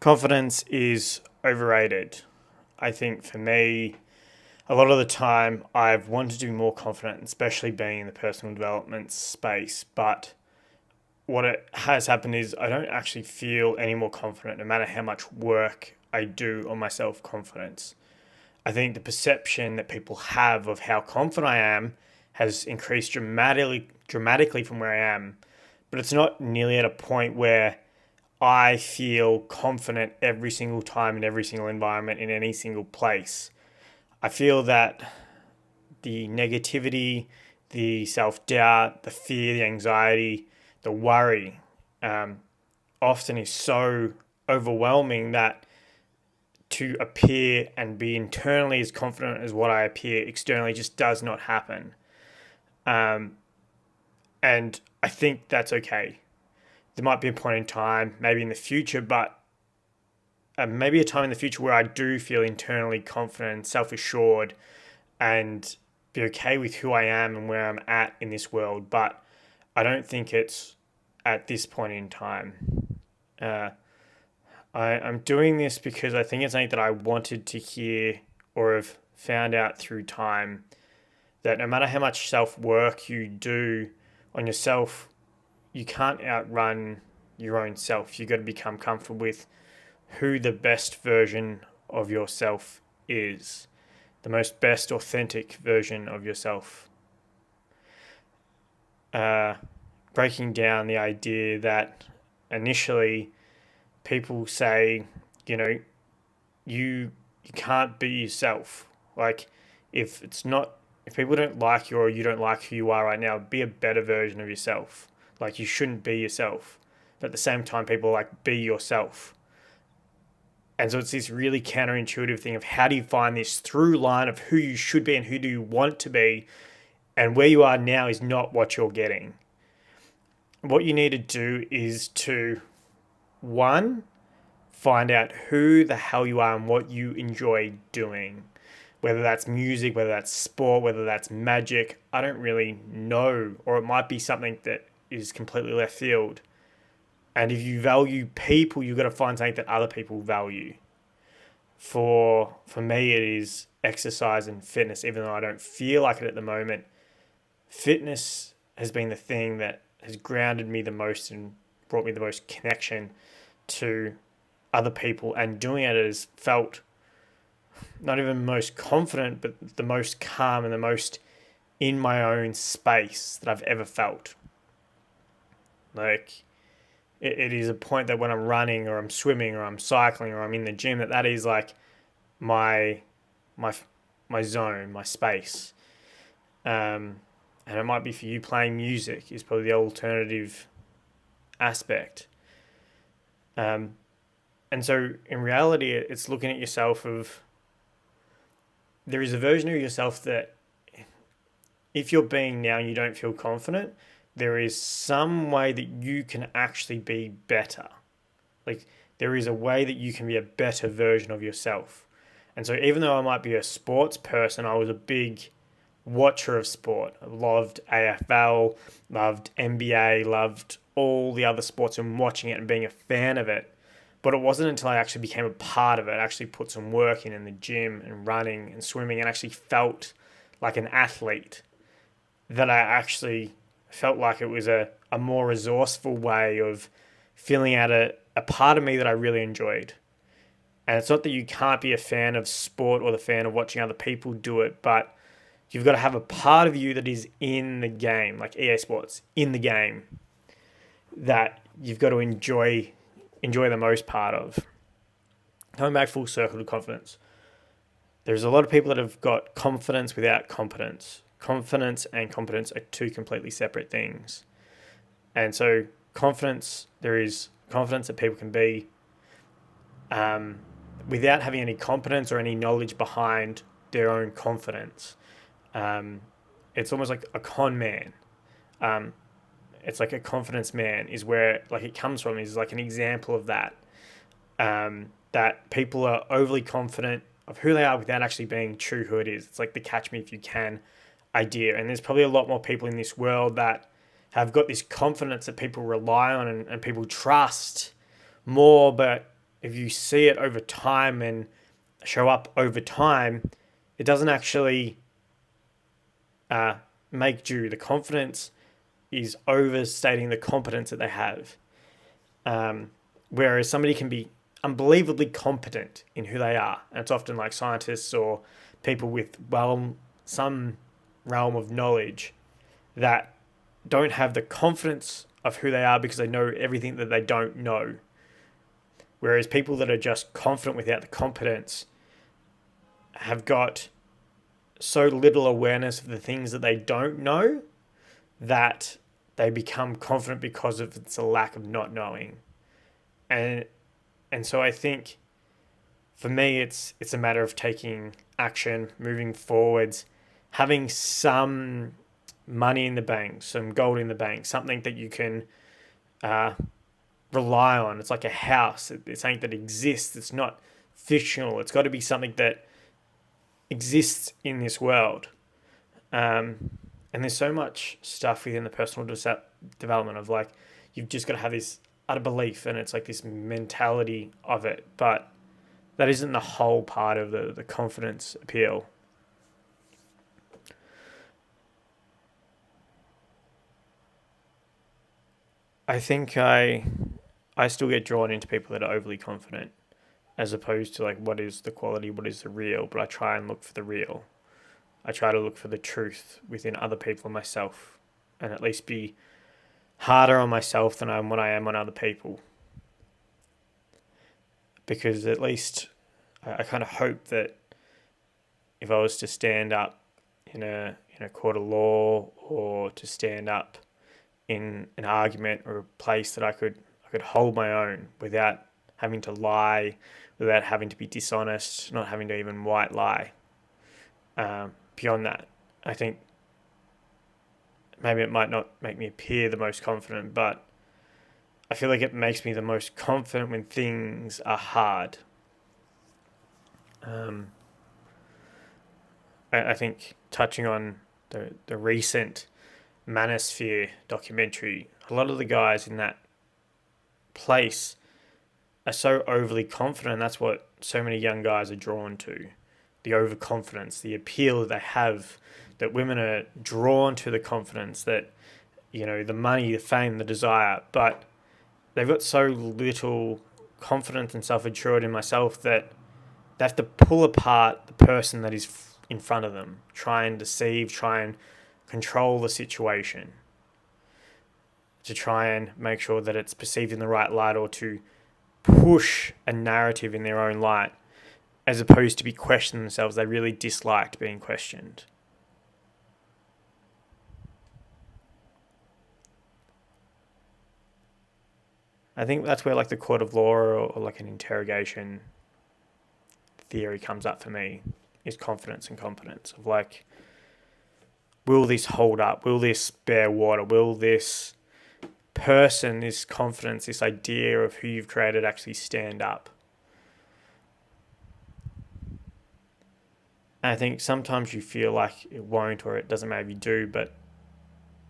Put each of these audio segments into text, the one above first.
Confidence is overrated. I think for me, a lot of the time I've wanted to be more confident, especially being in the personal development space. But what it has happened is I don't actually feel any more confident no matter how much work I do on my self confidence. I think the perception that people have of how confident I am has increased dramatically from where I am. But it's not nearly at a point where I feel confident every single time in every single environment in any single place. I feel that the negativity, the self doubt, the fear, the anxiety, the worry often is so overwhelming that to appear and be internally as confident as what I appear externally just does not happen. Um, and I think that's okay. There might be a point in time, maybe in the future, but maybe a time in the future where I do feel internally confident, self assured, and be okay with who I am and where I'm at in this world. But I don't think it's at this point in time. Uh, I'm doing this because I think it's something that I wanted to hear or have found out through time that no matter how much self work you do on yourself, you can't outrun your own self. You've got to become comfortable with who the best version of yourself is, the most best authentic version of yourself. Uh, Breaking down the idea that initially people say, you know, you can't be yourself. Like if people don't like you or you don't like who you are right now, be a better version of yourself. Like you shouldn't be yourself. But at the same time, people are like, be yourself. And so it's this really counterintuitive thing of how do you find this through line of who you should be and who do you want to be, and where you are now is not what you're getting. What you need to do is to, one, find out who the hell you are and what you enjoy doing. Whether that's music, whether that's sport, whether that's magic, I don't really know. Or it might be something that is completely left field. And if you value people, you've got to find something that other people value. For me, it is exercise and fitness, even though I don't feel like it at the moment. Fitness has been the thing that has grounded me the most and brought me the most connection to other people. And doing it has felt not even most confident, but the most calm and the most in my own space that I've ever felt. Like, it is a point that when I'm running or I'm swimming or I'm cycling or I'm in the gym, that is like my zone, my space. And it might be for you playing music is probably the alternative aspect. And so in reality, it's looking at yourself of, there is a version of yourself that if you're being now and you don't feel confident, there is some way that you can actually be better. Like there is a way that you can be a better version of yourself. And so even though I might be a sports person, I was a big watcher of sport. I loved AFL, loved NBA, loved all the other sports and watching it and being a fan of it. But it wasn't until I actually became a part of it, actually put some work in the gym and running and swimming and actually felt like an athlete, that I actually felt like it was a more resourceful way of filling out a part of me that I really enjoyed. And it's not that you can't be a fan of sport or the fan of watching other people do it, but you've got to have a part of you that is in the game, like EA Sports, in the game, that you've got to enjoy the most part of. Coming back full circle to confidence. There's a lot of people that have got confidence without competence. Confidence and competence are two completely separate things. And so confidence, there is confidence that people can be without having any competence or any knowledge behind their own confidence. It's almost like a con man. It's like a confidence man is where like it comes from, is like an example of that. That people are overly confident of who they are without actually being true who it is. It's like the catch me if you can idea. And there's probably a lot more people in this world that have got this confidence that people rely on and people trust more, but if you see it over time and show up over time, it doesn't actually uh, make due. The confidence is overstating the competence that they have. Whereas somebody can be unbelievably competent in who they are, and it's often like scientists or people with some realm of knowledge that don't have the confidence of who they are because they know everything that they don't know. Whereas people that are just confident without the competence have got so little awareness of the things that they don't know that they become confident because of it's a lack of not knowing. And so I think for me it's a matter of taking action, moving forwards, having some money in the bank, some gold in the bank, something that you can rely on. It's like a house. It's something that exists. It's not fictional. It's got to be something that exists in this world. And there's so much stuff within the personal development of like, you've just got to have this utter belief, and it's like this mentality of it. But that isn't the whole part of the confidence appeal. I think I still get drawn into people that are overly confident, as opposed to like what is the quality, what is the real. But I try and look for the real. I try to look for the truth within other people and myself, and at least be harder on myself than what I am on other people. Because at least I kind of hope that if I was to stand up in a court of law, or to stand up in an argument or a place, that I could hold my own without having to lie, without having to be dishonest, not having to even white lie. Beyond that, I think maybe it might not make me appear the most confident, but I feel like it makes me the most confident when things are hard. I think touching on the recent Manosphere documentary, a lot of the guys in that place are so overly confident. That's what so many young guys are drawn to. The overconfidence, the appeal that they have, that women are drawn to the confidence, that, the money, the fame, the desire, but they've got so little confidence and self-assured in myself that they have to pull apart the person that is in front of them, try and deceive, try and control the situation, to try and make sure that it's perceived in the right light, or to push a narrative in their own light, as opposed to be questioning themselves. They really disliked being questioned. I think that's where like the court of law, or like an interrogation theory comes up for me, is confidence and competence. Of like, will this hold up? Will this bear water? Will this person, this confidence, this idea of who you've created actually stand up? And I think sometimes you feel like it won't, or it doesn't matter if you do, but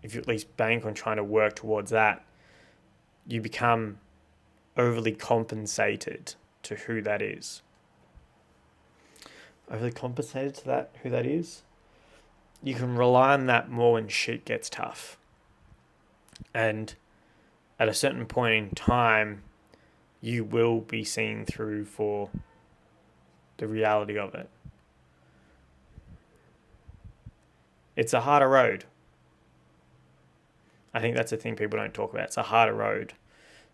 if you at least bank on trying to work towards that, you become overly compensated to who that is. Overly compensated to that, who that is? You can rely on that more when shit gets tough. And at a certain point in time, you will be seen through for the reality of it. It's a harder road. I think that's the thing people don't talk about. It's a harder road.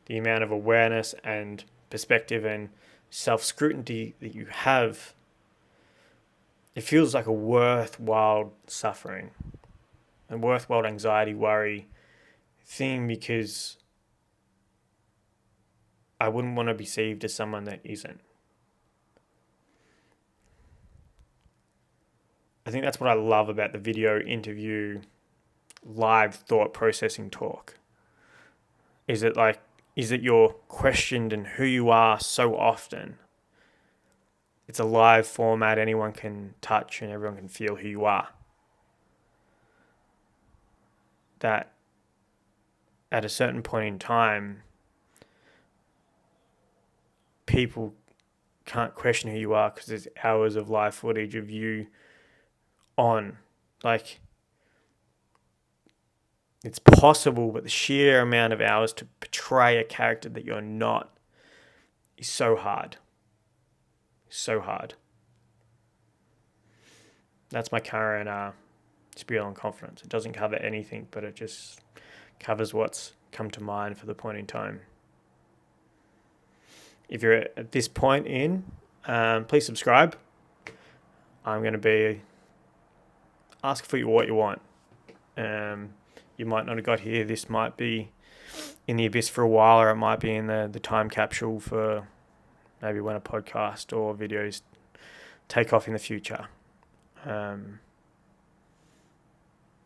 The amount of awareness and perspective and self-scrutiny that you have, it feels like a worthwhile suffering, a worthwhile anxiety, worry thing, because I wouldn't want to be perceived as someone that isn't. I think that's what I love about the video interview, live thought processing talk. Is that you're questioned in who you are so often. It's a live format, anyone can touch and everyone can feel who you are. That at a certain point in time, people can't question who you are because there's hours of live footage of you on. Like, it's possible, but the sheer amount of hours to portray a character that you're not is so hard. So hard. That's my current spiel on confidence. It doesn't cover anything, but it just covers what's come to mind for the point in time. If you're at this point please subscribe. I'm going to be ask for what you want. You might not have got here. This might be in the abyss for a while, or it might be in the time capsule for maybe when a podcast or videos take off in the future. But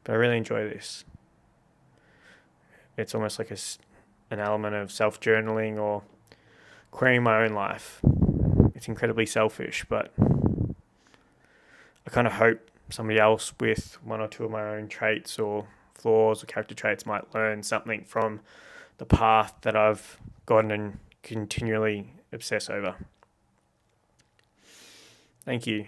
I really enjoy this. It's almost like an element of self-journaling or querying my own life. It's incredibly selfish, but I kind of hope somebody else with one or two of my own traits or flaws or character traits might learn something from the path that I've gotten and continually obsess over. Thank you.